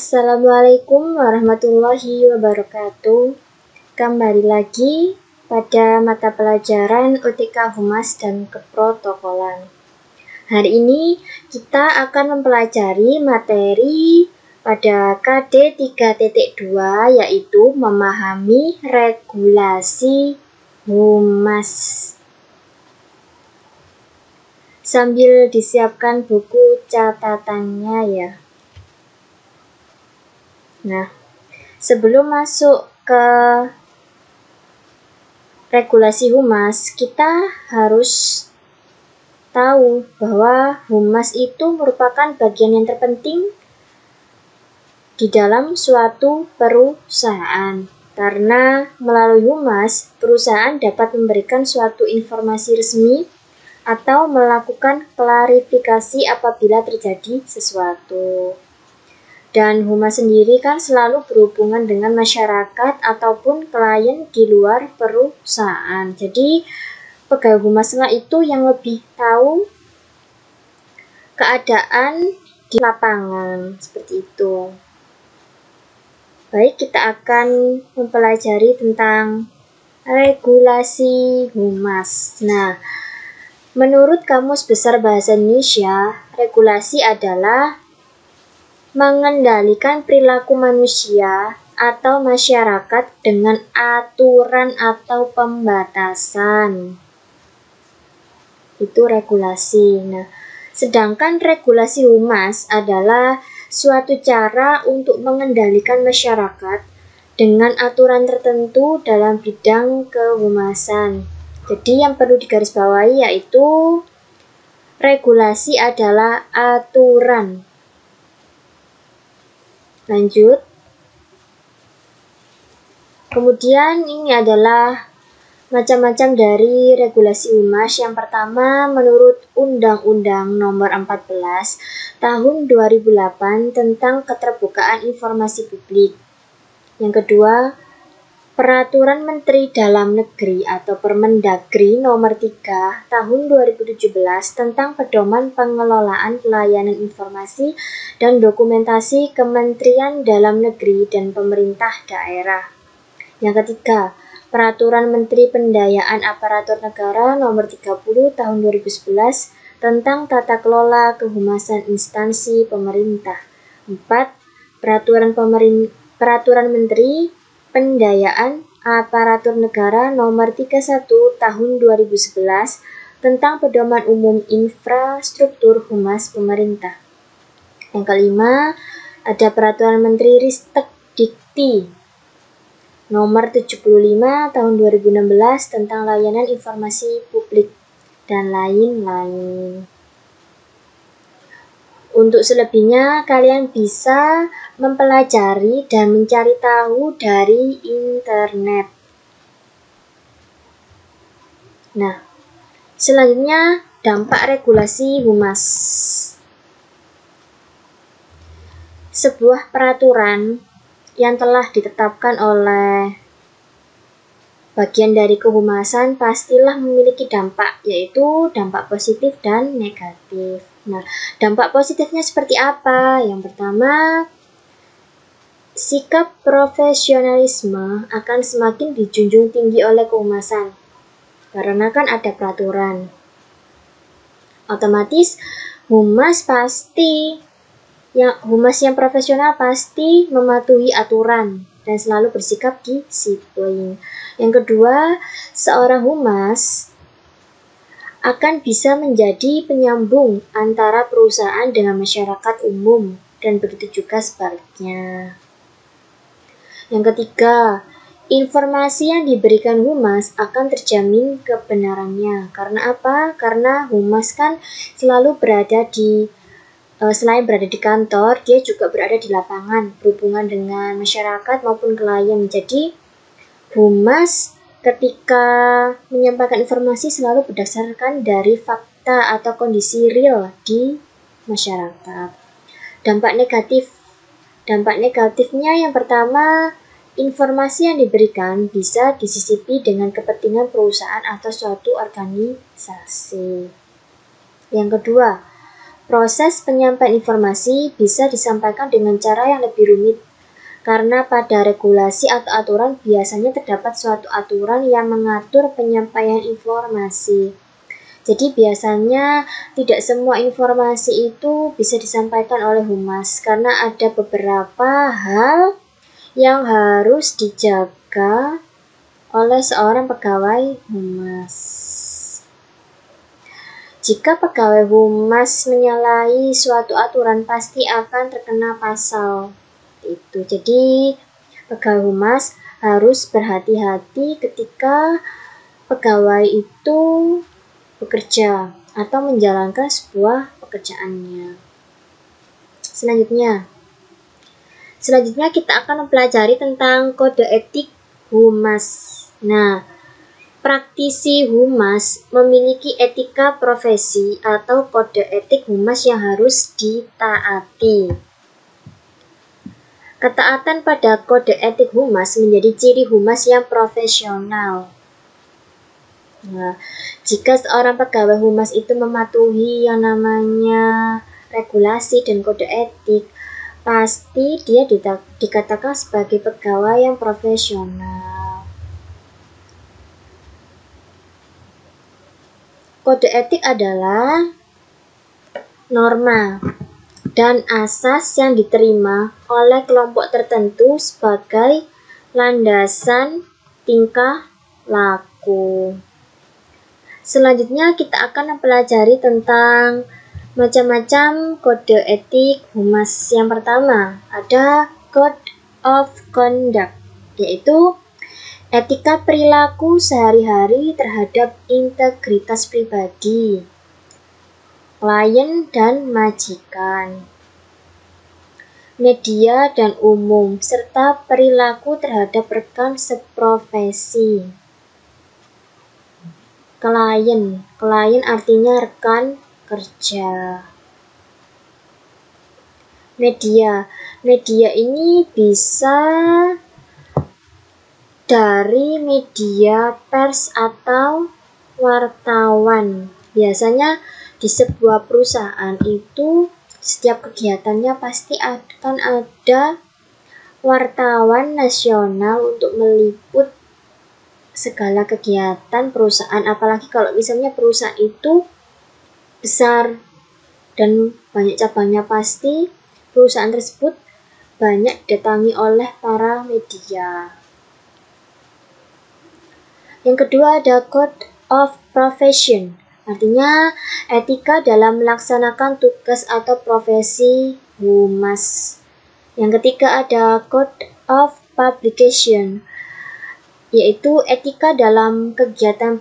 Assalamualaikum warahmatullahi wabarakatuh. Kembali lagi pada mata pelajaran UTK Humas dan Keprotokolan. Hari ini kita akan mempelajari materi pada KD 3.2 yaitu memahami regulasi humas. Sambil disiapkan buku catatannya ya. Nah, sebelum masuk ke regulasi humas, kita harus tahu bahwa humas itu merupakan bagian yang terpenting di dalam suatu perusahaan. Karena melalui humas, perusahaan dapat memberikan suatu informasi resmi atau melakukan klarifikasi apabila terjadi sesuatu. Dan humas sendiri kan selalu berhubungan dengan masyarakat ataupun klien di luar perusahaan. Jadi pegawai humaslah itu yang lebih tahu keadaan di lapangan, seperti itu. Baik, kita akan mempelajari tentang regulasi humas. Nah, menurut Kamus Besar Bahasa Indonesia, regulasi adalah mengendalikan perilaku manusia atau masyarakat dengan aturan atau pembatasan. Itu regulasi. Nah, sedangkan regulasi humas adalah suatu cara untuk mengendalikan masyarakat dengan aturan tertentu dalam bidang kehumasan. Jadi yang perlu digarisbawahi yaitu regulasi adalah aturan. Lanjut. Kemudian ini adalah macam-macam dari regulasi humas. Yang pertama, menurut Undang-Undang Nomor 14 Tahun 2008 tentang Keterbukaan Informasi Publik. Yang kedua, Peraturan Menteri Dalam Negeri atau Permendagri Nomor 3 Tahun 2017 tentang Pedoman Pengelolaan Pelayanan Informasi dan Dokumentasi Kementerian Dalam Negeri dan Pemerintah Daerah. Yang ketiga, Peraturan Menteri Pendayaan Aparatur Negara Nomor 30 Tahun 2011 tentang Tata Kelola Kehumasan Instansi Pemerintah. 4. Peraturan Menteri Pendayaan Aparatur Negara Nomor 31 Tahun 2011 tentang Pedoman Umum Infrastruktur Humas Pemerintah. Yang kelima, ada Peraturan Menteri Ristek Dikti Nomor 75 Tahun 2016 tentang Layanan Informasi Publik dan lain-lain. Untuk selebihnya, kalian bisa mempelajari dan mencari tahu dari internet. Nah, selanjutnya dampak regulasi humas. Sebuah peraturan yang telah ditetapkan oleh bagian dari kehumasan pastilah memiliki dampak, yaitu dampak positif dan negatif. Nah, dampak positifnya seperti apa? Yang pertama, sikap profesionalisme akan semakin dijunjung tinggi oleh kehumasan, karena kan ada peraturan. Otomatis, humas yang profesional pasti mematuhi aturan dan selalu bersikap disiplin. Yang kedua, seorang humas akan bisa menjadi penyambung antara perusahaan dengan masyarakat umum, dan begitu juga sebaliknya. Yang ketiga, informasi yang diberikan humas akan terjamin kebenarannya. Karena apa? Karena humas kan selalu selain berada di kantor, dia juga berada di lapangan, berhubungan dengan masyarakat maupun klien. Jadi, humas ketika menyampaikan informasi selalu berdasarkan dari fakta atau kondisi real di masyarakat. Dampak negatifnya yang pertama, informasi yang diberikan bisa disisipi dengan kepentingan perusahaan atau suatu organisasi. Yang kedua, Proses penyampaian informasi bisa disampaikan dengan cara yang lebih rumit, karena pada regulasi atau aturan biasanya terdapat suatu aturan yang mengatur penyampaian informasi. Jadi biasanya tidak semua informasi itu bisa disampaikan oleh humas, karena ada beberapa hal yang harus dijaga oleh seorang pegawai humas. Jika pegawai humas menyalahi suatu aturan, pasti akan terkena pasal itu. Jadi pegawai humas harus berhati-hati ketika pegawai itu bekerja atau menjalankan sebuah pekerjaannya. Selanjutnya kita akan mempelajari tentang kode etik humas. Nah, praktisi humas memiliki etika profesi atau kode etik humas yang harus ditaati. Ketaatan pada kode etik humas menjadi ciri humas yang profesional. Nah, jika seorang pegawai humas itu mematuhi yang namanya regulasi dan kode etik, pasti dia dikatakan sebagai pegawai yang profesional. Kode etik adalah norma dan asas yang diterima oleh kelompok tertentu sebagai landasan tingkah laku. Selanjutnya kita akan mempelajari tentang macam-macam kode etik humas. Yang pertama ada Code of Conduct, yaitu etika perilaku sehari-hari terhadap integritas pribadi, klien dan majikan, media dan umum, serta perilaku terhadap rekan seprofesi. Klien artinya rekan kerja. Media ini bisa dari media pers atau wartawan. Biasanya di sebuah perusahaan itu setiap kegiatannya pasti akan ada wartawan nasional untuk meliput segala kegiatan perusahaan, apalagi kalau misalnya perusahaan itu besar dan banyak cabangnya, pasti perusahaan tersebut banyak didatangi oleh para media. Yang kedua ada Code of Profession, artinya etika dalam melaksanakan tugas atau profesi humas. Yang ketiga ada Code of Publication, yaitu etika dalam kegiatan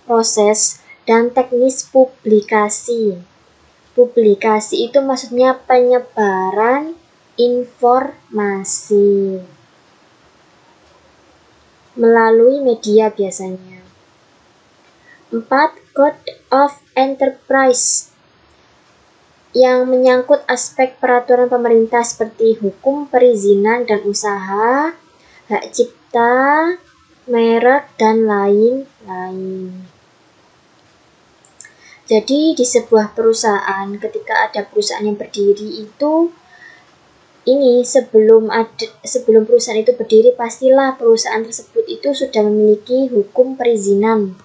proses dan teknis publikasi. Publikasi itu maksudnya penyebaran informasi melalui media biasanya. 4. Code of Enterprise, yang menyangkut aspek peraturan pemerintah seperti hukum perizinan dan usaha, hak cipta, merek, dan lain-lain. Jadi di sebuah perusahaan, ketika ada perusahaan yang berdiri itu, sebelum perusahaan itu berdiri, pastilah perusahaan tersebut itu sudah memiliki hukum perizinan,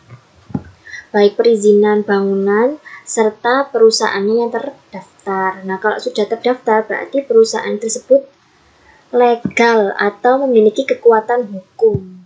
baik perizinan bangunan serta perusahaannya yang terdaftar. Nah, kalau sudah terdaftar berarti perusahaan tersebut legal atau memiliki kekuatan hukum.